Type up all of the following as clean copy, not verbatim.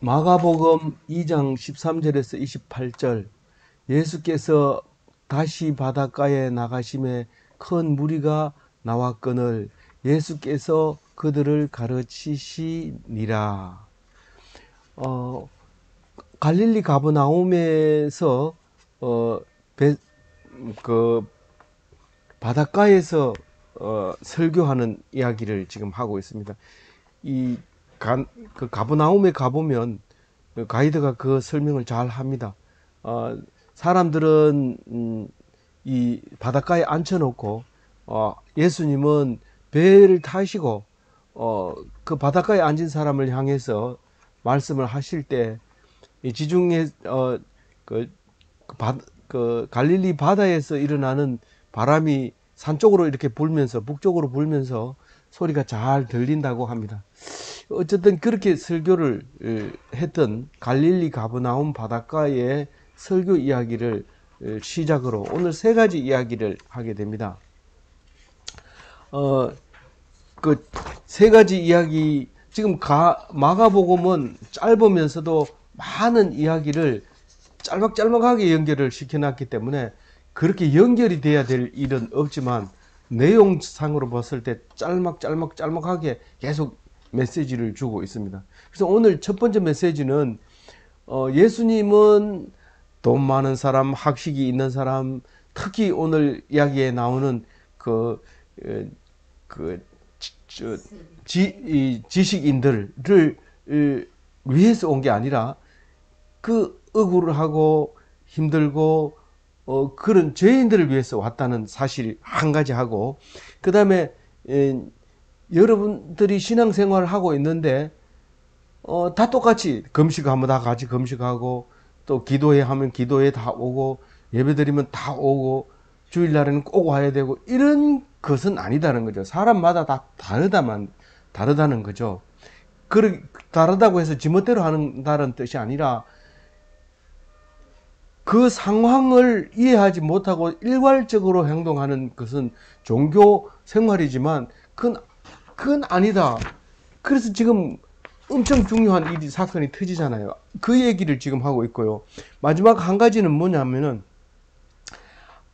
마가복음 2장 13절에서 28절. 예수께서 다시 바닷가에 나가심에 큰 무리가 나왔거늘 예수께서 그들을 가르치시니라. 갈릴리 가버나움에서 어, 배, 그 바닷가에서 설교하는 이야기를 지금 하고 있습니다. 그 가버나움에 가보면 가이드가 그 설명을 잘 합니다. 사람들은 이 바닷가에 앉혀놓고 예수님은 배를 타시고 그 바닷가에 앉은 사람을 향해서 말씀을 하실 때 이 지중해 그, 그 갈릴리 바다에서 일어나는 바람이 산 쪽으로 이렇게 불면서 북쪽으로 불면서 소리가 잘 들린다고 합니다. 어쨌든 그렇게 설교를 했던 갈릴리 가버나움 바닷가의 설교 이야기를 시작으로 오늘 세 가지 이야기를 하게 됩니다. 그 세 가지 이야기 지금 마가복음은 짧으면서도 많은 이야기를 짤막짤막하게 연결을 시켜놨기 때문에 그렇게 연결이 돼야 될 일은 없지만 내용상으로 봤을 때 짤막하게 계속 메시지를 주고 있습니다. 그래서 오늘 첫 번째 메시지는 예수님은 돈 많은 사람, 학식이 있는 사람, 특히 오늘 이야기에 나오는 지식인들을 위해서 온 게 아니라 그 억울하고 힘들고 그런 죄인들을 위해서 왔다는 사실 한 가지 하고, 그 다음에 여러분들이 신앙생활을 하고 있는데 다 똑같이 금식하면 다 같이 금식하고 또 기도회 하면 기도회 다 오고 예배드리면 다 오고 주일날에는 꼭 와야 되고 이런 것은 아니다는 거죠. 사람마다 다 다르다는 거죠. 다르다고 해서 지멋대로 한다는 뜻이 아니라 그 상황을 이해하지 못하고 일괄적으로 행동하는 것은 종교 생활이지만 그건 아니다. 그래서 지금 엄청 중요한 사건이 터지잖아요. 그 얘기를 지금 하고 있고요. 마지막 한 가지는 뭐냐면은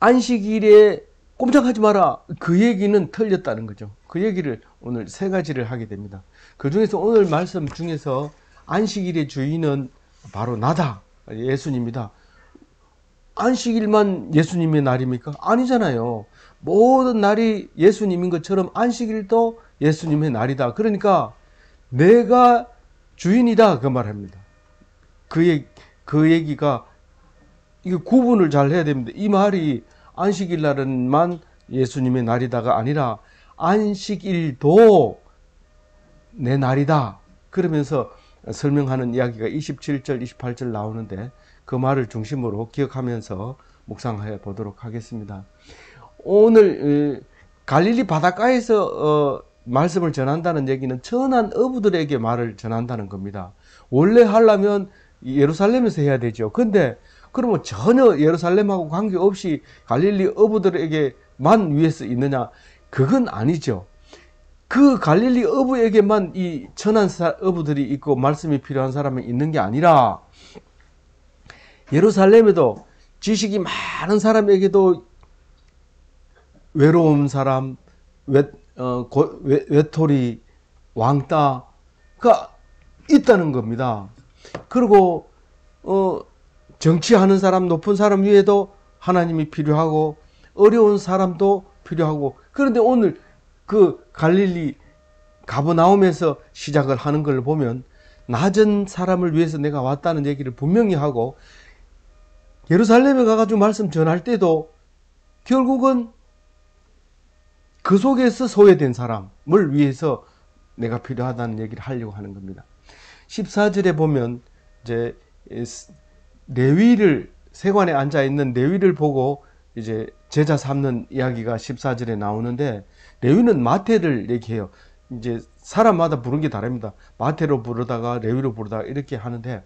안식일에 꼼짝하지 마라. 그 얘기는 틀렸다는 거죠. 그 얘기를 오늘 세 가지를 하게 됩니다. 그 중에서 오늘 말씀 중에서 안식일의 주인은 바로 나다. 예수님이다. 안식일만 예수님의 날입니까? 아니잖아요. 모든 날이 예수님인 것처럼 안식일도 예수님의 날이다. 그러니까 내가 주인이다. 그 말합니다. 그 얘기가 이거 구분을 잘 해야 됩니다. 이 말이 안식일 날은만 예수님의 날이다가 아니라 안식일도 내 날이다. 그러면서 설명하는 이야기가 27절, 28절 나오는데 그 말을 중심으로 기억하면서 묵상해 보도록 하겠습니다. 오늘 갈릴리 바닷가에서 말씀을 전한다는 얘기는 천한 어부들에게 말을 전한다는 겁니다. 원래 하려면 예루살렘에서 해야 되죠. 근데 그러면 전혀 예루살렘하고 관계없이 갈릴리 어부들에게만 위해서 있느냐? 그건 아니죠. 그 갈릴리 어부에게만 이 천한 어부들이 있고 말씀이 필요한 사람이 있는 게 아니라 예루살렘에도 지식이 많은 사람에게도 외로운 사람, 외톨이, 왕따가 있다는 겁니다. 그리고 정치하는 사람, 높은 사람 위에도 하나님이 필요하고 어려운 사람도 필요하고, 그런데 오늘 그 갈릴리 가버나움에서 시작을 하는 걸 보면 낮은 사람을 위해서 내가 왔다는 얘기를 분명히 하고, 예루살렘에 가가지고 말씀 전할 때도 결국은 그 속에서 소외된 사람을 위해서 내가 필요하다는 얘기를 하려고 하는 겁니다. 14절에 보면 이제 레위를, 세관에 앉아 있는 레위를 보고 이제 제자 삼는 이야기가 14절에 나오는데, 레위는 마태를 얘기해요. 이제 사람마다 부르는 게 다릅니다. 마태로 부르다가 레위로 부르다가 이렇게 하는데,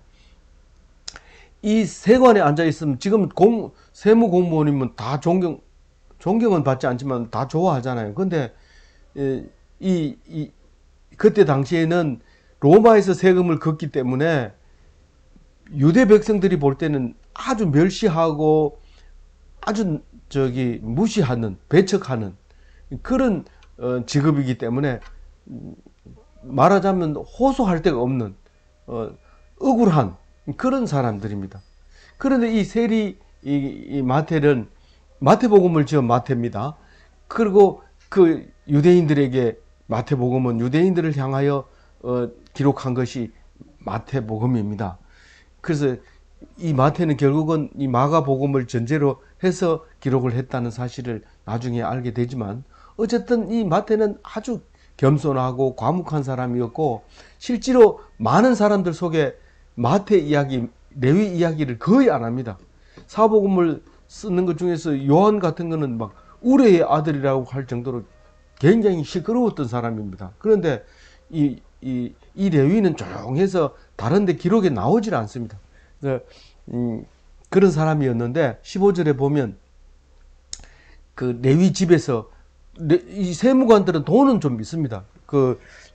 이 세관에 앉아 있으면 지금 세무 공무원이면 다 존경은 받지 않지만 다 좋아하잖아요. 근데 그때 당시에는 로마에서 세금을 걷기 때문에 유대 백성들이 볼 때는 아주 멸시하고 아주 무시하는, 배척하는 그런 직업이기 때문에 말하자면 호소할 데가 없는 억울한 그런 사람들입니다. 그런데 이 세리 이 마태는 마태복음을 지은 마태입니다. 그리고 그 유대인들에게 마태복음은 유대인들을 향하여 기록한 것이 마태복음입니다. 그래서 이 마태는 결국은 이 마가복음을 전제로 해서 기록을 했다는 사실을 나중에 알게 되지만, 어쨌든 이 마태는 아주 겸손하고 과묵한 사람이었고, 실제로 많은 사람들 속에 마태 이야기, 레위 이야기를 거의 안 합니다. 사복음을 쓰는 것 중에서 요한 같은 거는 막 우레의 아들이라고 할 정도로 굉장히 시끄러웠던 사람입니다. 그런데 이 레위는 조용해서 다른 데 기록에 나오질 않습니다. 그런 사람이었는데 15절에 보면 그 레위 집에서 이 세무관들은 돈은 좀 있습니다.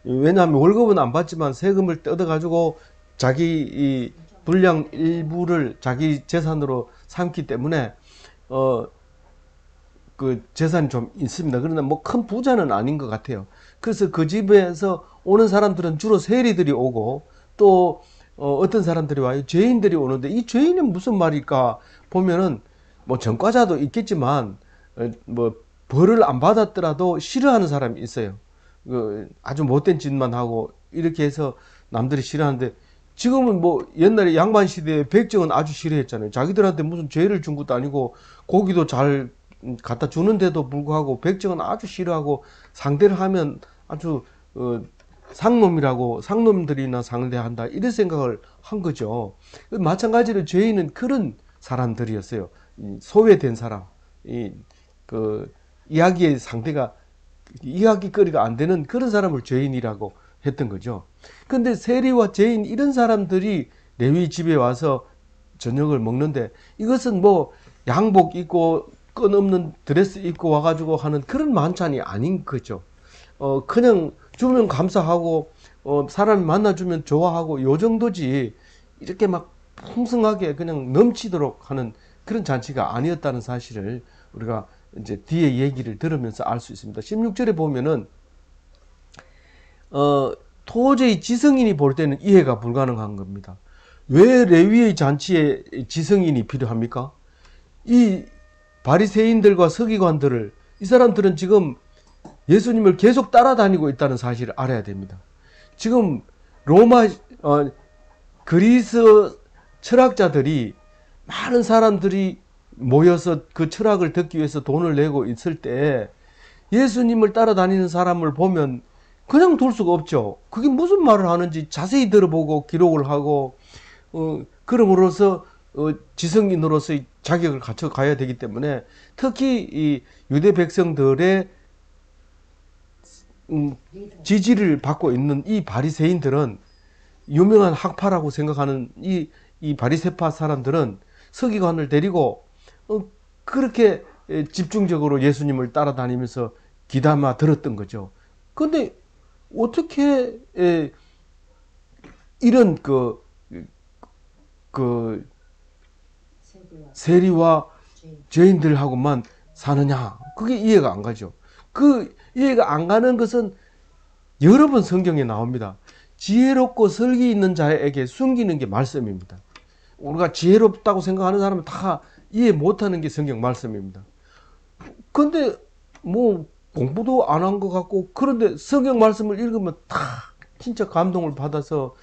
왜냐하면 월급은 안 받지만 세금을 뜯어가지고 자기 이 분량 일부를 자기 재산으로 삼기 때문에 그 재산이 좀 있습니다. 그러나 뭐 큰 부자는 아닌 것 같아요. 그래서 그 집에서 오는 사람들은 주로 세리들이 오고, 또 어떤 사람들이 와요. 죄인들이 오는데, 이 죄인은 무슨 말일까 보면은 뭐 전과자도 있겠지만 뭐 벌을 안 받았더라도 싫어하는 사람이 있어요. 아주 못된 짓만 하고 이렇게 해서 남들이 싫어하는데, 지금은 뭐 옛날에 양반 시대에 백정은 아주 싫어했잖아요. 자기들한테 무슨 죄를 준 것도 아니고 고기도 잘 갖다 주는데도 불구하고 백정은 아주 싫어하고, 상대를 하면 아주 상놈이라고, 상놈들이나 상대한다, 이런 생각을 한 거죠. 마찬가지로 죄인은 그런 사람들이었어요. 소외된 사람, 이야기의 상대가 이야기거리가 안 되는 그런 사람을 죄인이라고 했던 거죠. 근데 세리와 죄인 이런 사람들이 레위 집에 와서 저녁을 먹는데, 이것은 뭐 양복 입고 끈 없는 드레스 입고 와가지고 하는 그런 만찬이 아닌 거죠. 그냥 주면 감사하고 사람이 만나주면 좋아하고 요 정도지, 이렇게 막 풍성하게 그냥 넘치도록 하는 그런 잔치가 아니었다는 사실을 우리가 이제 뒤에 얘기를 들으면서 알 수 있습니다. 16절에 보면은 도저히 지성인이 볼 때는 이해가 불가능한 겁니다. 왜 레위의 잔치에 지성인이 필요합니까? 이 바리새인들과 서기관들을, 이 사람들은 지금 예수님을 계속 따라다니고 있다는 사실을 알아야 됩니다. 지금 로마 그리스 철학자들이, 많은 사람들이 모여서 그 철학을 듣기 위해서 돈을 내고 있을 때 예수님을 따라다니는 사람을 보면 그냥 둘 수가 없죠. 그게 무슨 말을 하는지 자세히 들어보고 기록을 하고, 그럼으로써 지성인으로서의 자격을 갖춰가야 되기 때문에, 특히 이 유대 백성들의 지지를 받고 있는 이 바리새인들은, 유명한 학파라고 생각하는 이 바리새파 사람들은 서기관을 데리고 그렇게 집중적으로 예수님을 따라다니면서 귀담아 들었던 거죠. 그런데 어떻게 이런 세리와 죄인들하고만 사느냐, 그게 이해가 안 가죠. 그 이해가 안 가는 것은 여러 번 성경에 나옵니다. 지혜롭고 설기 있는 자에게 숨기는 게 말씀입니다. 우리가 지혜롭다고 생각하는 사람은 다 이해 못하는 게 성경 말씀입니다. 근데 뭐 공부도 안 한 것 같고, 그런데 성경 말씀을 읽으면 다 진짜 감동을 받아서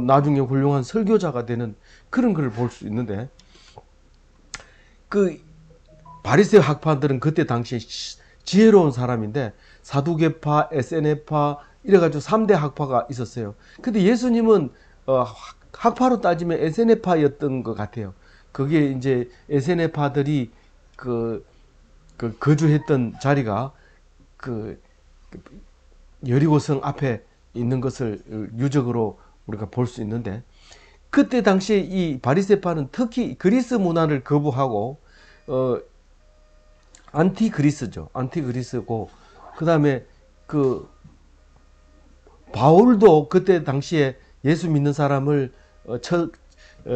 나중에 훌륭한 설교자가 되는 그런 걸 볼 수 있는데, 그 바리새 학파들은 그때 당시에 지혜로운 사람인데, 사두개파, 에세네파 이래가지고 3대 학파가 있었어요. 근데 예수님은 학파로 따지면 에세네파였던 것 같아요. 그게 이제 에세네파들이 거주했던 자리가 여리고성 앞에 있는 것을 유적으로 우리가 볼 수 있는데, 그때 당시에 이 바리새파는 특히 그리스 문화를 거부하고 안티그리스죠. 안티그리스고, 그 다음에 바울도 그때 당시에 예수 믿는 사람을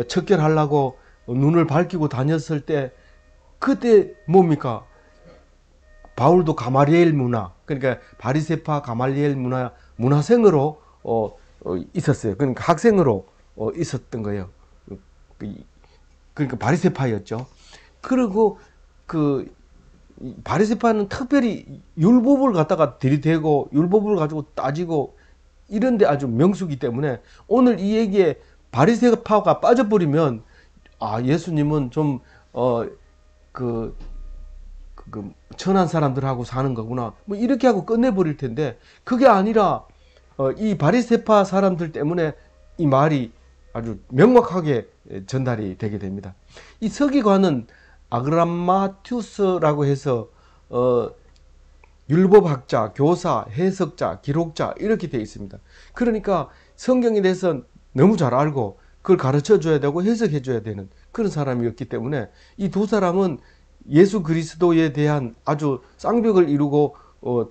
척결하려고 눈을 밝히고 다녔을 때 그때 뭡니까? 바울도 가말리엘 문화, 그러니까 바리새파 가말리엘 문화생으로 있었어요. 그러니까 학생으로 있었던 거예요. 그러니까 바리새파였죠. 그리고 그 바리새파는 특별히 율법을 갖다가 들이대고 율법을 가지고 따지고 이런데 아주 명수기 때문에 오늘 이 얘기에 바리새파가 빠져버리면 예수님은 좀 천한 사람들하고 사는 거구나 뭐 이렇게 하고 끝내버릴 텐데 그게 아니라 이 바리새파 사람들 때문에 이 말이 아주 명확하게 전달이 되게 됩니다. 이 서기관은 아그람마투스라고 해서 율법학자, 교사, 해석자, 기록자 이렇게 되어 있습니다. 그러니까 성경에 대해서 너무 잘 알고 그걸 가르쳐 줘야 되고 해석해 줘야 되는 그런 사람이었기 때문에 이 두 사람은 예수 그리스도에 대한 아주 쌍벽을 이루고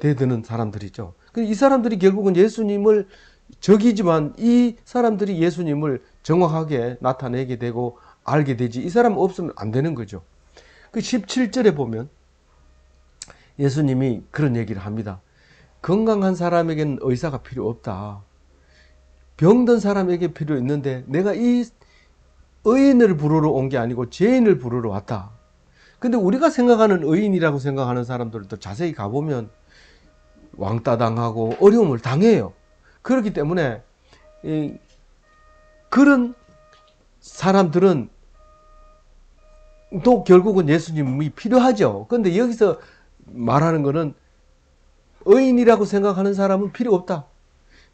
대드는 사람들이죠. 이 사람들이 결국은 예수님을 적이지만 이 사람들이 예수님을 정확하게 나타내게 되고 알게 되지 이 사람 없으면 안 되는 거죠. 그 17절에 보면 예수님이 그런 얘기를 합니다. 건강한 사람에게는 의사가 필요 없다. 병든 사람에게 필요 있는데 내가 이 의인을 부르러 온 게 아니고 죄인을 부르러 왔다. 근데 우리가 생각하는 의인이라고 생각하는 사람들도 자세히 가보면 왕따 당하고 어려움을 당해요. 그렇기 때문에 그런 사람들은 또 결국은 예수님이 필요하죠. 그런데 여기서 말하는 거는 의인이라고 생각하는 사람은 필요 없다.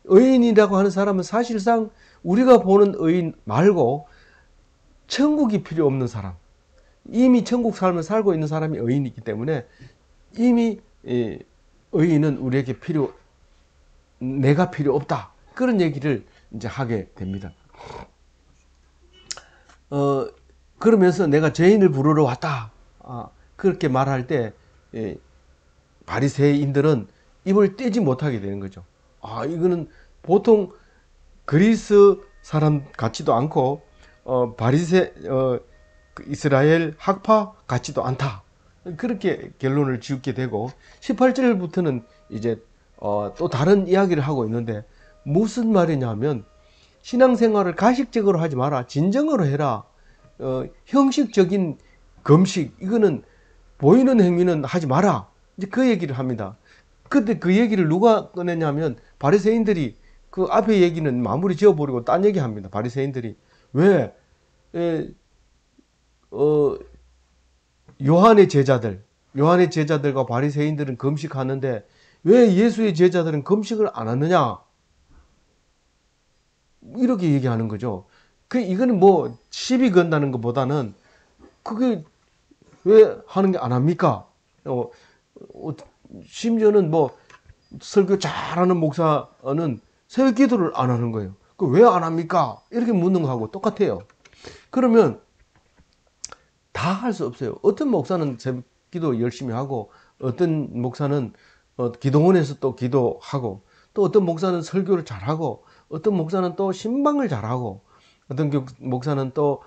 의인이라고 하는 사람은 사실상 우리가 보는 의인 말고 천국이 필요 없는 사람, 이미 천국 삶을 살고 있는 사람이 의인이기 때문에 이미 의인은 우리에게 내가 필요 없다. 그런 얘기를 이제 하게 됩니다. 그러면서 내가 죄인을 부르러 왔다. 그렇게 말할 때 바리새인들은 입을 떼지 못하게 되는 거죠. 이거는 보통 그리스 사람 같지도 않고 이스라엘 학파 같지도 않다. 그렇게 결론을 지게 되고 18절부터는 이제 또 다른 이야기를 하고 있는데 무슨 말이냐면 신앙생활을 가식적으로 하지 마라. 진정으로 해라. 형식적인 금식 이거는 보이는 행위는 하지 마라. 이제 그 얘기를 합니다. 그때 그 얘기를 누가 꺼내냐면 바리새인들이 그 앞에 얘기는 마무리 지어버리고 딴 얘기합니다. 바리새인들이 왜 요한의 제자들과 바리새인들은 금식하는데 왜 예수의 제자들은 금식을 안 하느냐 이렇게 얘기하는 거죠. 이거는 뭐 시비 건다는 것보다는 그게 왜 하는 게 안 합니까? 심지어는 뭐 설교 잘하는 목사는 새벽 기도를 안 하는 거예요. 그 왜 안 합니까? 이렇게 묻는 거하고 똑같아요. 그러면 다 할 수 없어요. 어떤 목사는 새벽 기도 열심히 하고 어떤 목사는 기도원에서 또 기도하고 또 어떤 목사는 설교를 잘하고 어떤 목사는 또 신방을 잘하고 어떤 목사는 또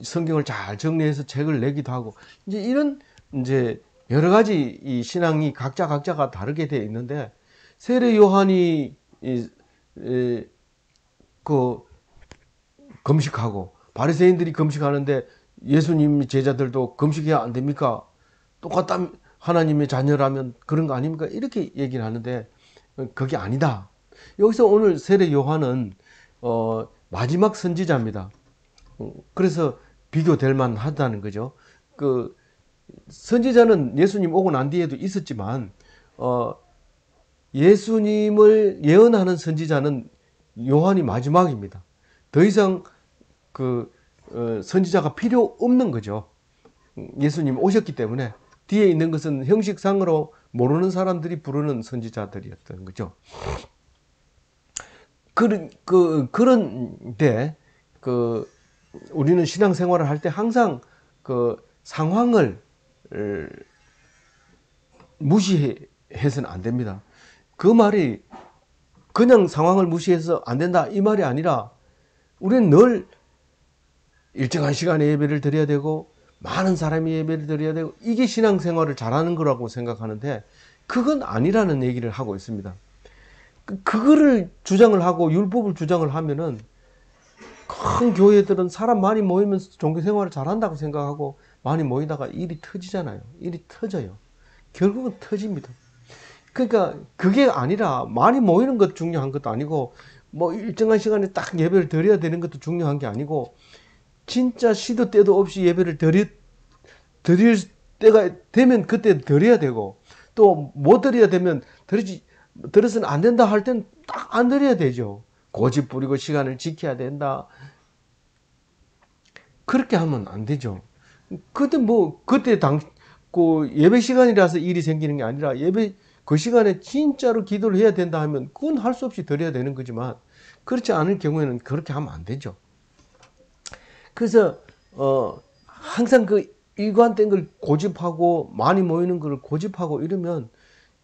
성경을 잘 정리해서 책을 내기도 하고 이제 이런 이제 여러 가지 이 신앙이 각자가 다르게 되어 있는데 세례 요한이 금식하고 바리새인들이 금식하는데 예수님 제자들도 금식해야 안 됩니까? 똑같다 하나님의 자녀라면 그런 거 아닙니까? 이렇게 얘기를 하는데 그게 아니다. 여기서 오늘 세례 요한은 마지막 선지자입니다. 그래서 비교될 만하다는 거죠. 선지자는 예수님 오고 난 뒤에도 있었지만 예수님을 예언하는 선지자는 요한이 마지막입니다. 더 이상 선지자가 필요 없는 거죠. 예수님 오셨기 때문에 뒤에 있는 것은 형식상으로 모르는 사람들이 부르는 선지자들이었던 거죠. 그런데 우리는 신앙생활을 할 때 항상 상황을 무시해서는 안 됩니다. 그 말이 그냥 상황을 무시해서 안 된다 이 말이 아니라 우리는 늘 일정한 시간에 예배를 드려야 되고 많은 사람이 예배를 드려야 되고 이게 신앙생활을 잘하는 거라고 생각하는데 그건 아니라는 얘기를 하고 있습니다. 그거를 주장을 하고 율법을 주장을 하면은 큰 교회들은 사람 많이 모이면서 종교생활을 잘한다고 생각하고 많이 모이다가 일이 터지잖아요. 일이 터져요. 결국은 터집니다. 그러니까 그게 아니라 많이 모이는 것 중요한 것도 아니고 뭐 일정한 시간에 딱 예배를 드려야 되는 것도 중요한 게 아니고 진짜 시도 때도 없이 예배를 드릴 때가 되면 그때 드려야 되고 또 못 드려야 되면 드려서는 안 된다 할 땐 딱 안 드려야 되죠. 고집 부리고 시간을 지켜야 된다. 그렇게 하면 안 되죠. 그때 그 예배 시간이라서 일이 생기는 게 아니라 예배 그 시간에 진짜로 기도를 해야 된다 하면 그건 할 수 없이 드려야 되는 거지만 그렇지 않을 경우에는 그렇게 하면 안 되죠. 그래서 항상 그 일관된 걸 고집하고 많이 모이는 걸 고집하고 이러면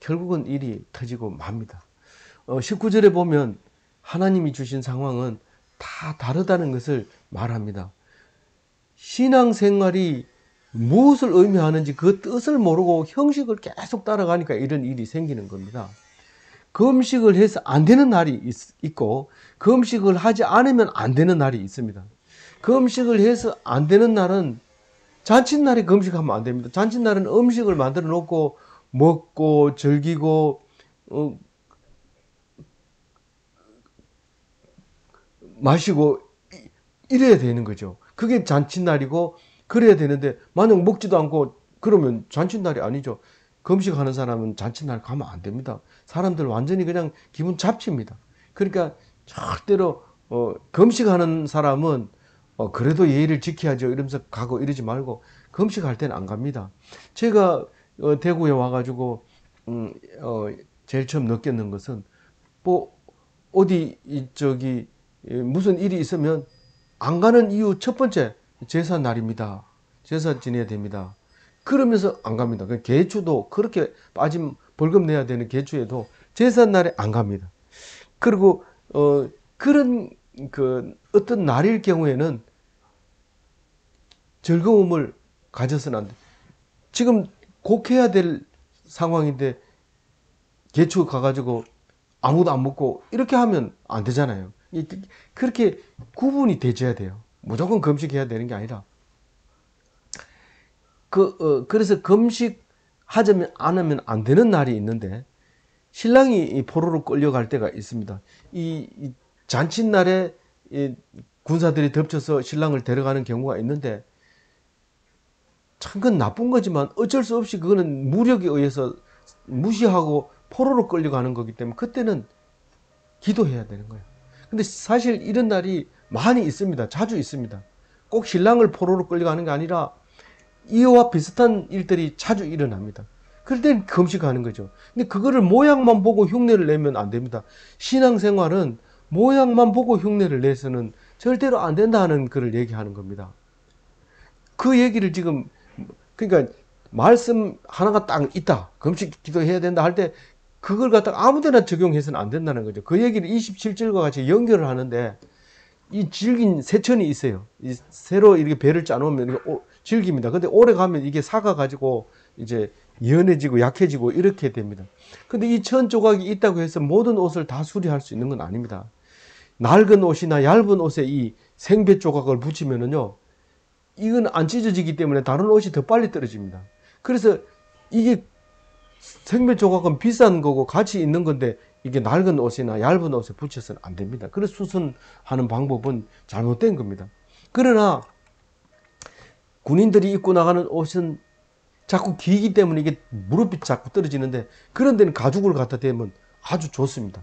결국은 일이 터지고 맙니다. 19절에 보면 하나님이 주신 상황은 다 다르다는 것을 말합니다. 신앙생활이 무엇을 의미하는지 그 뜻을 모르고 형식을 계속 따라가니까 이런 일이 생기는 겁니다. 금식을 해서 안 되는 날이 있고 금식을 하지 않으면 안 되는 날이 있습니다. 금식을 해서 안 되는 날은 잔칫날에 금식하면 안 됩니다. 잔칫날은 음식을 만들어 놓고 먹고 즐기고 마시고 이래야 되는 거죠. 그게 잔칫날이고 그래야 되는데 만약 먹지도 않고 그러면 잔칫날이 아니죠. 금식하는 사람은 잔칫날 가면 안 됩니다. 사람들 완전히 그냥 기분 잡칩니다. 그러니까 절대로 금식하는 사람은 그래도 예의를 지켜야죠 이러면서 가고 이러지 말고 금식할 때는 안 갑니다. 제가 대구에 와가지고 제일 처음 느꼈는 것은 뭐 어디 무슨 일이 있으면 안 가는 이유 첫 번째 제사 날입니다. 제사 지내야 됩니다. 그러면서 안 갑니다. 개주도 그렇게 빠짐 벌금 내야 되는 개주에도 제사 날에 안 갑니다. 그리고 그런 어떤 날일 경우에는 즐거움을 가져서는 안 돼. 지금 꼭 해야 될 상황인데 개추 가가지고 아무도 안 먹고 이렇게 하면 안 되잖아요. 그렇게 구분이 되져야 돼요. 무조건 금식해야 되는 게 아니라. 그래서 금식하지 않으면 안 되는 날이 있는데 신랑이 포로로 끌려갈 때가 있습니다. 이 잔칫날에 군사들이 덮쳐서 신랑을 데려가는 경우가 있는데 참 그건 나쁜 거지만 어쩔 수 없이 그거는 무력에 의해서 무시하고 포로로 끌려가는 거기 때문에 그때는 기도해야 되는 거예요. 근데 사실 이런 날이 많이 있습니다. 자주 있습니다. 꼭 신랑을 포로로 끌려가는 게 아니라 이와 비슷한 일들이 자주 일어납니다. 그럴 땐 금식하는 거죠. 근데 그거를 모양만 보고 흉내를 내면 안 됩니다. 신앙생활은 모양만 보고 흉내를 내서는 절대로 안 된다는 글을 얘기하는 겁니다. 그 얘기를 지금 그러니까 말씀 하나가 딱 있다. 금식 기도해야 된다 할 때 그걸 갖다가 아무데나 적용해서는 안 된다는 거죠. 그 얘기를 27절과 같이 연결을 하는데 이 질긴 새천이 있어요. 이 새로 이렇게 배를 짜놓으면 질깁니다. 근데 오래 가면 이게 삭아가지고 이제 연해지고 약해지고 이렇게 됩니다. 근데 이 천 조각이 있다고 해서 모든 옷을 다 수리할 수 있는 건 아닙니다. 낡은 옷이나 얇은 옷에 이 생배 조각을 붙이면은요, 이건 안 찢어지기 때문에 다른 옷이 더 빨리 떨어집니다. 그래서 이게 생배 조각은 비싼 거고 가치 있는 건데 이게 낡은 옷이나 얇은 옷에 붙여서는 안 됩니다. 그래서 수선하는 방법은 잘못된 겁니다. 그러나 군인들이 입고 나가는 옷은 자꾸 기기 때문에 이게 무릎이 자꾸 떨어지는데 그런 데는 가죽을 갖다 대면 아주 좋습니다.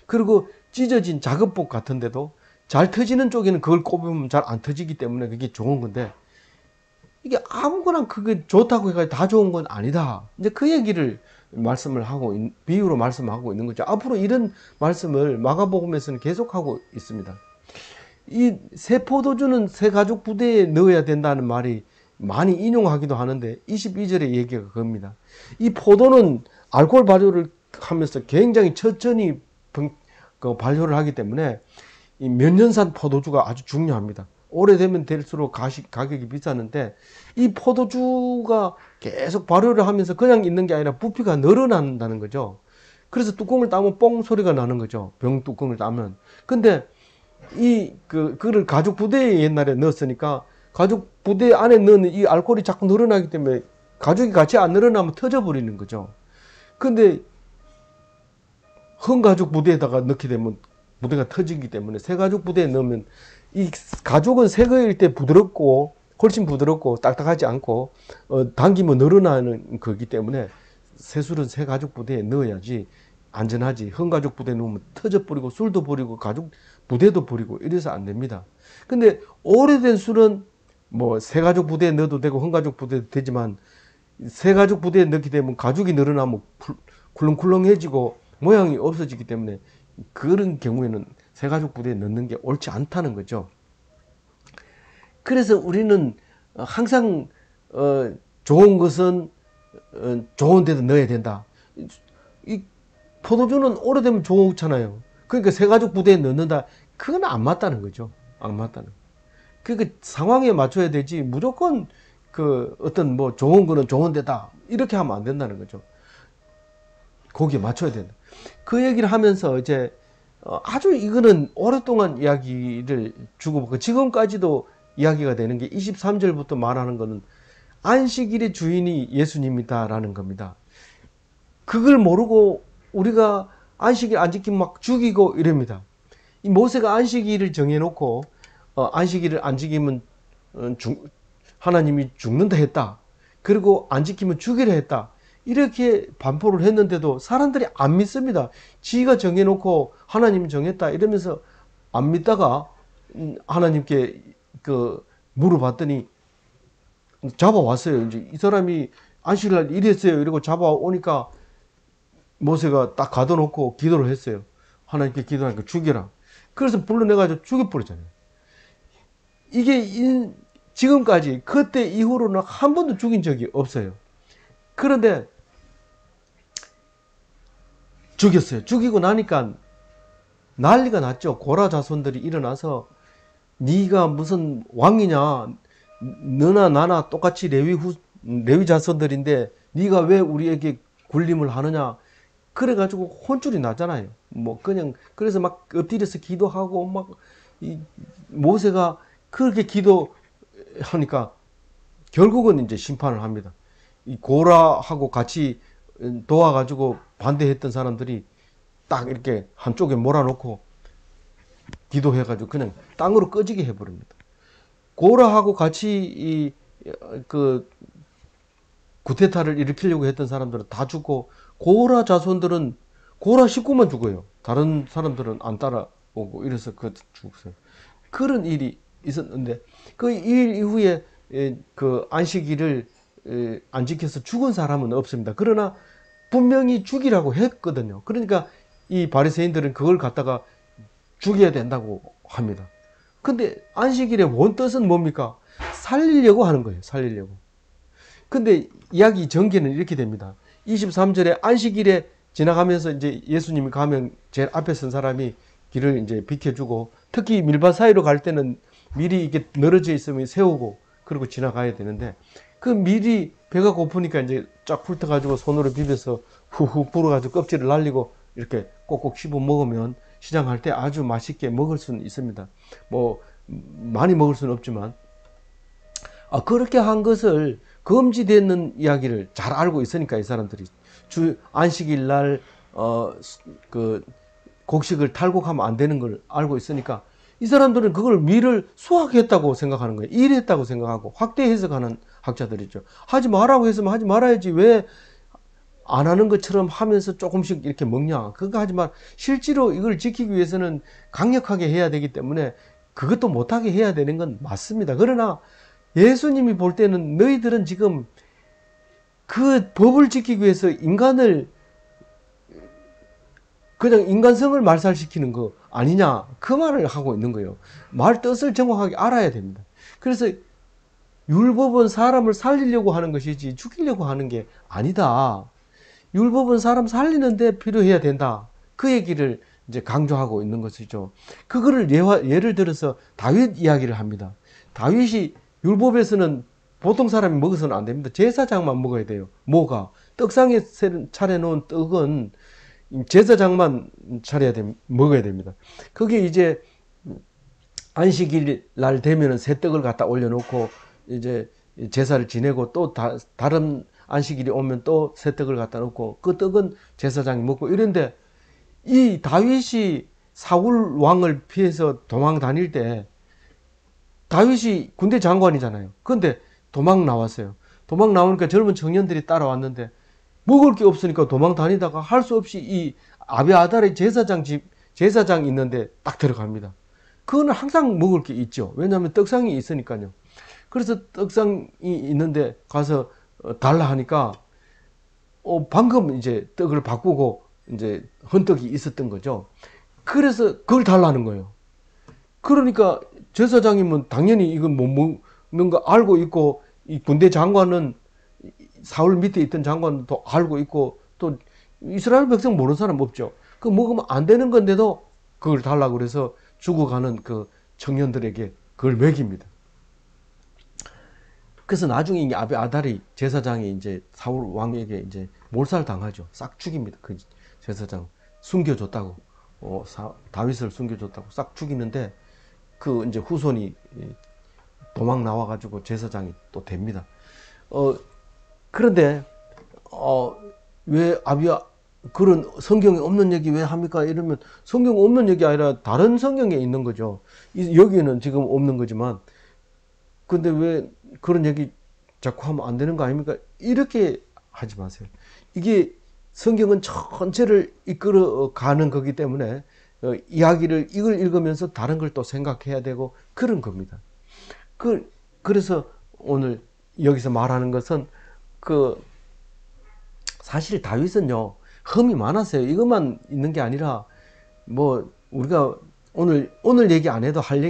그리고 찢어진 작업복 같은데도 잘 터지는 쪽에는 그걸 꼽으면 잘 안 터지기 때문에 그게 좋은 건데 이게 아무거나 그게 좋다고 해가지고 다 좋은 건 아니다. 이제 그 얘기를 말씀을 하고, 비유로 말씀하고 있는 거죠. 앞으로 이런 말씀을 마가복음에서는 계속하고 있습니다. 이 새 포도주는 새 가죽 부대에 넣어야 된다는 말이 많이 인용하기도 하는데 22절의 얘기가 그겁니다. 이 포도는 알코올 발효를 하면서 굉장히 천천히 그 발효를 하기 때문에 이 몇년산 포도주가 아주 중요합니다. 오래되면 될수록 가격이 비싸는데 이 포도주가 계속 발효를 하면서 그냥 있는 게 아니라 부피가 늘어난다는 거죠. 그래서 뚜껑을 따면 뽕 소리가 나는 거죠. 병 뚜껑을 따면. 근데 그걸 가죽 부대에 옛날에 넣었으니까 가죽 부대 안에 넣는 이 알코올이 자꾸 늘어나기 때문에 가죽이 같이 안 늘어나면 터져버리는 거죠. 근데 헌가죽 부대에다가 넣게 되면 부대가 터지기 때문에 새가죽 부대에 넣으면 이 가죽은 새 거일 때 부드럽고 훨씬 부드럽고 딱딱하지 않고 당기면 늘어나는 거기 때문에 새술은 새가죽 부대에 넣어야지 안전하지. 헌가죽 부대에 넣으면 터져버리고 술도 버리고 가죽 부대도 버리고 이래서 안 됩니다. 근데 오래된 술은 뭐 새가죽 부대에 넣어도 되고 헌가죽 부대도 되지만 새가죽 부대에 넣게 되면 가죽이 늘어나면 쿨렁쿨렁해지고 모양이 없어지기 때문에 그런 경우에는 새가죽 부대에 넣는 게 옳지 않다는 거죠. 그래서 우리는 항상 좋은 것은 좋은 데도 넣어야 된다. 이 포도주는 오래되면 좋잖아요. 그러니까 새가죽 부대에 넣는다. 그건 안 맞다는 거죠. 안 맞다는. 그러니까 상황에 맞춰야 되지 무조건 그 어떤 뭐 좋은 거는 좋은 데다 이렇게 하면 안 된다는 거죠. 거기에 맞춰야 된다. 그 얘기를 하면서 이제 아주 이거는 오랫동안 이야기를 주고받고 지금까지도 이야기가 되는 게 23절부터 말하는 거는 안식일의 주인이 예수님이다라는 겁니다. 그걸 모르고 우리가 안식일 안 지키면 막 죽이고 이럽니다. 이 모세가 안식일을 정해놓고 안식일을 안 지키면 하나님이 죽는다 했다. 그리고 안 지키면 죽이려 했다. 이렇게 반포를 했는데도 사람들이 안 믿습니다. 지가 정해놓고 하나님이 정했다 이러면서 안 믿다가 하나님께 물어봤더니 잡아왔어요. 이제 이 사람이 안식일날 이랬어요. 이러고 잡아오니까 모세가 딱 가둬놓고 기도를 했어요. 하나님께 기도하니까 죽여라. 그래서 불러내가지고 죽여버렸잖아요. 이게 지금까지 그때 이후로는 한 번도 죽인 적이 없어요. 그런데 죽였어요. 죽이고 나니까 난리가 났죠. 고라 자손들이 일어나서 네가 무슨 왕이냐? 너나 나나 똑같이 레위 자손들인데 네가 왜 우리에게 군림을 하느냐? 그래가지고 혼쭐이 나잖아요. 뭐 그냥 그래서 막 엎드려서 기도하고 막 모세가 그렇게 기도하니까 결국은 이제 심판을 합니다. 이 고라하고 같이 도와가지고 반대했던 사람들이 딱 이렇게 한쪽에 몰아놓고 기도해가지고 그냥 땅으로 꺼지게 해버립니다. 고라하고 같이 구테타를 일으키려고 했던 사람들은 다 죽고 고라 자손들은 고라 식구만 죽어요. 다른 사람들은 안 따라오고 이래서 죽었어요. 그런 일이 있었는데 그 일 이후에 그 안식일을 안 지켜서 죽은 사람은 없습니다. 그러나 분명히 죽이라고 했거든요. 그러니까 이 바리새인들은 그걸 갖다가 죽여야 된다고 합니다. 근데 안식일의 원뜻은 뭡니까? 살리려고 하는 거예요. 살리려고. 근데 이야기 전개는 이렇게 됩니다. 23절에 안식일에 지나가면서 이제 예수님이 가면 제일 앞에 선 사람이 길을 이제 비켜주고 특히 밀밭 사이로 갈 때는 밀이 이게 늘어져 있으면 세우고 그리고 지나가야 되는데 그 밀이 배가 고프니까 이제 쫙 훑어가지고 손으로 비벼서 후후 불어가지고 껍질을 날리고 이렇게 꼭꼭 씹어 먹으면 시장할 때 아주 맛있게 먹을 수는 있습니다. 뭐 많이 먹을 수는 없지만 그렇게 한 것을 금지되는 이야기를 잘 알고 있으니까 이 사람들이 안식일 날 곡식을 탈곡하면 안 되는 걸 알고 있으니까 이 사람들은 그걸 밀을 수확했다고 생각하는 거예요. 일했다고 생각하고 확대 해석하는 학자들이죠. 하지 말라고 했으면 하지 말아야지 왜 안 하는 것처럼 하면서 조금씩 이렇게 먹냐. 그거 하지 말. 실제로 이걸 지키기 위해서는 강력하게 해야 되기 때문에 그것도 못하게 해야 되는 건 맞습니다. 그러나 예수님이 볼 때는 너희들은 지금 그 법을 지키기 위해서 인간을 그냥 인간성을 말살시키는 거 아니냐. 그 말을 하고 있는 거예요. 말 뜻을 정확하게 알아야 됩니다. 그래서 율법은 사람을 살리려고 하는 것이지 죽이려고 하는 게 아니다. 율법은 사람 살리는데 필요해야 된다. 그 얘기를 이제 강조하고 있는 것이죠. 그거를 예를 들어서 다윗 이야기를 합니다. 다윗이 율법에서는 보통 사람이 먹어서는 안 됩니다. 제사장만 먹어야 돼요. 뭐가? 떡상에 차려놓은 떡은 제사장만 먹어야 됩니다. 그게 이제 안식일 날 되면은 새 떡을 갖다 올려놓고 이제 제사를 지내고 또 다른 안식일이 오면 또 새 떡을 갖다 놓고 그 떡은 제사장이 먹고 이런데 이 다윗이 사울 왕을 피해서 도망 다닐 때 다윗이 군대 장관이잖아요. 그런데 도망 나왔어요. 도망 나오니까 젊은 청년들이 따라왔는데 먹을 게 없으니까 도망 다니다가 할 수 없이 이 아비아달의 제사장 있는데 딱 들어갑니다. 그거는 항상 먹을 게 있죠. 왜냐하면 떡상이 있으니까요. 그래서 떡상이 있는데 가서 달라 하니까 방금 이제 떡을 바꾸고 이제 헌떡이 있었던 거죠. 그래서 그걸 달라는 거예요. 그러니까 제사장이면 당연히 이건 못 먹는 거 알고 있고 이 군대 장관은 사울 밑에 있던 장관도 알고 있고 또 이스라엘 백성 모르는 사람 없죠. 그 먹으면 안 되는 건데도 그걸 달라고 그래서 죽어가는 그 청년들에게 그걸 먹입니다. 그래서 나중에 이 아비아달이 제사장이 이제 사울 왕에게 이제 몰살 당하죠. 싹 죽입니다. 그 제사장 숨겨줬다고 다윗을 숨겨줬다고 싹 죽이는데 그 이제 후손이 도망 나와가지고 제사장이 또 됩니다. 그런데 왜 그런 성경에 없는 얘기 왜 합니까? 이러면 성경에 없는 얘기 아니라 다른 성경에 있는 거죠. 여기에는 지금 없는 거지만 근데 왜 그런 얘기 자꾸 하면 안 되는 거 아닙니까? 이렇게 하지 마세요. 이게 성경은 전체를 이끌어 가는 거기 때문에 이야기를 이걸 읽으면서 다른 걸 또 생각해야 되고 그런 겁니다. 그래서 오늘 여기서 말하는 것은 사실 다윗은요 흠이 많았어요. 이것만 있는 게 아니라 뭐 우리가 오늘 얘기 안 해도 할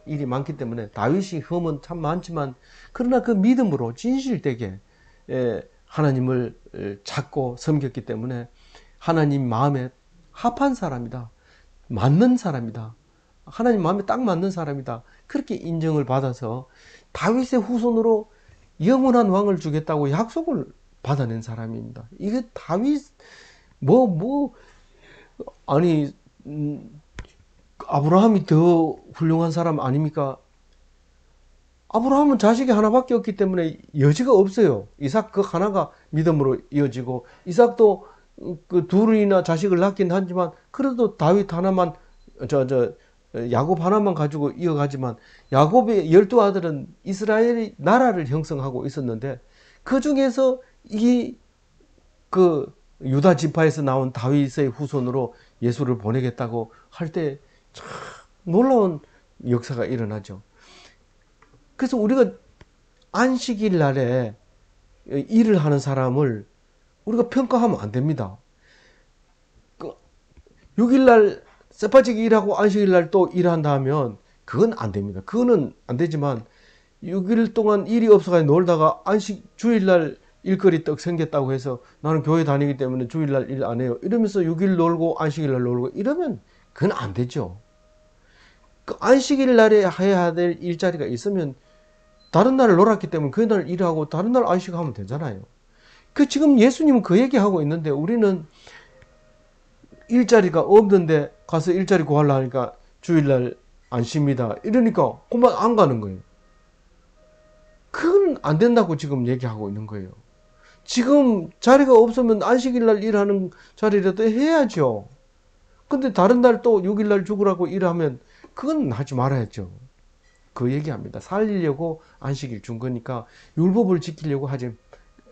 일이 많기 때문에 다윗이 흠은 참 많지만 그러나 그 믿음으로 진실되게 하나님을 찾고 섬겼기 때문에 하나님 마음에 합한 사람이다. 맞는 사람이다. 하나님 마음에 딱 맞는 사람이다. 그렇게 인정을 받아서 다윗의 후손으로 영원한 왕을 주겠다고 약속을 받아낸 사람입니다. 이게 다윗 아니 아브라함이 더 훌륭한 사람 아닙니까? 아브라함은 자식이 하나밖에 없기 때문에 여지가 없어요. 이삭 그 하나가 믿음으로 이어지고 이삭도 그 둘이나 자식을 낳긴 하지만 그래도 다윗 하나만 야곱 하나만 가지고 이어가지만 야곱의 12아들은 이스라엘의 나라를 형성하고 있었는데 그 중에서 유다 지파에서 나온 다윗의 후손으로 예수를 보내겠다고 할 때 참 놀라운 역사가 일어나죠. 그래서 우리가 안식일 날에 일을 하는 사람을 우리가 평가하면 안 됩니다. 6일날 쇠빠지게 일하고 안식일날 또 일한다 하면 그건 안 됩니다. 그거는 안 되지만 6일 동안 일이 없어가지고 놀다가 주일날 일거리 떡 생겼다고 해서 나는 교회 다니기 때문에 주일날 일 안 해요. 이러면서 6일 놀고 안식일날 놀고 이러면 그건 안 되죠. 그 안식일날에 해야 될 일자리가 있으면 다른 날 놀았기 때문에 그 날 일하고 다른 날 안식하면 되잖아요. 지금 예수님은 그 얘기하고 있는데 우리는 일자리가 없는데 가서 일자리 구하려 하니까 주일날 안 쉽니다. 이러니까 그만 안 가는 거예요. 그건 안 된다고 지금 얘기하고 있는 거예요. 지금 자리가 없으면 안식일날 일하는 자리라도 해야죠. 근데 다른 날 또 6일날 죽으라고 일하면 그건 하지 말아야죠. 그 얘기합니다. 살리려고 안식일 준 거니까 율법을 지키려고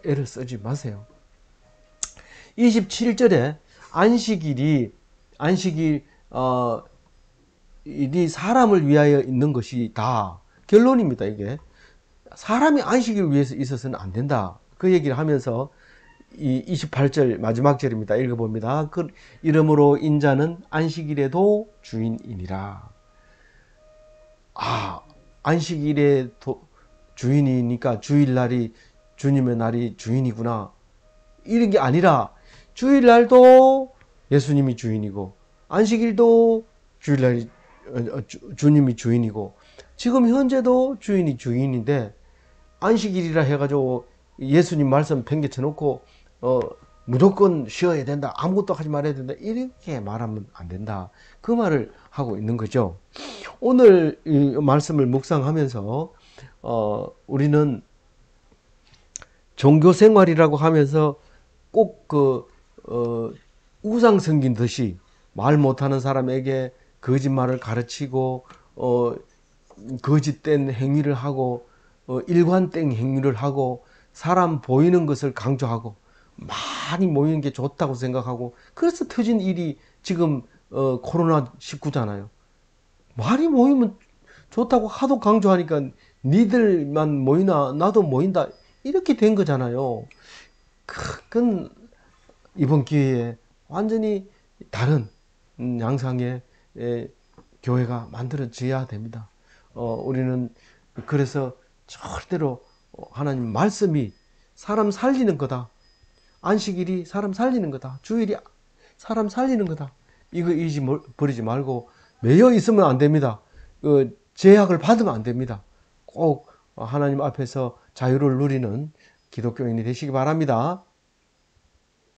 애를 쓰지 마세요. 27절에 안식일이 사람을 위하여 있는 것이다. 결론입니다. 이게 사람이 안식일을 위해서 있어서는 안 된다. 그 얘기를 하면서 이 28절 마지막 절입니다. 읽어봅니다. 이러므로 인자는 안식일에도 주인이니라. 안식일의 주인이니까 주일날이 주님의 날이 주인이구나. 이런 게 아니라 주일날도 예수님이 주인이고 안식일도 주일날 주님이 주인이고 지금 현재도 주인이 주인인데 안식일이라 해가지고 예수님 말씀 팽개쳐 놓고 무조건 쉬어야 된다, 아무것도 하지 말아야 된다, 이렇게 말하면 안 된다, 그 말을 하고 있는 거죠. 오늘 이 말씀을 묵상하면서 우리는 종교 생활이라고 하면서 꼭 우상 섬긴 듯이 말 못하는 사람에게 거짓말을 가르치고 거짓된 행위를 하고 일관된 행위를 하고 사람 보이는 것을 강조하고 많이 모이는 게 좋다고 생각하고 그래서 터진 일이 지금 코로나19잖아요. 많이 모이면 좋다고 하도 강조하니까 니들만 모이나 나도 모인다 이렇게 된 거잖아요. 그건 이번 기회에 완전히 다른 양상의 교회가 만들어져야 됩니다. 우리는 그래서 절대로 하나님 말씀이 사람 살리는 거다, 안식일이 사람 살리는 거다, 주일이 사람 살리는 거다, 이거 잊어버리지 말고 매여 있으면 안 됩니다. 제약을 받으면 안 됩니다. 꼭 하나님 앞에서 자유를 누리는 기독교인이 되시기 바랍니다.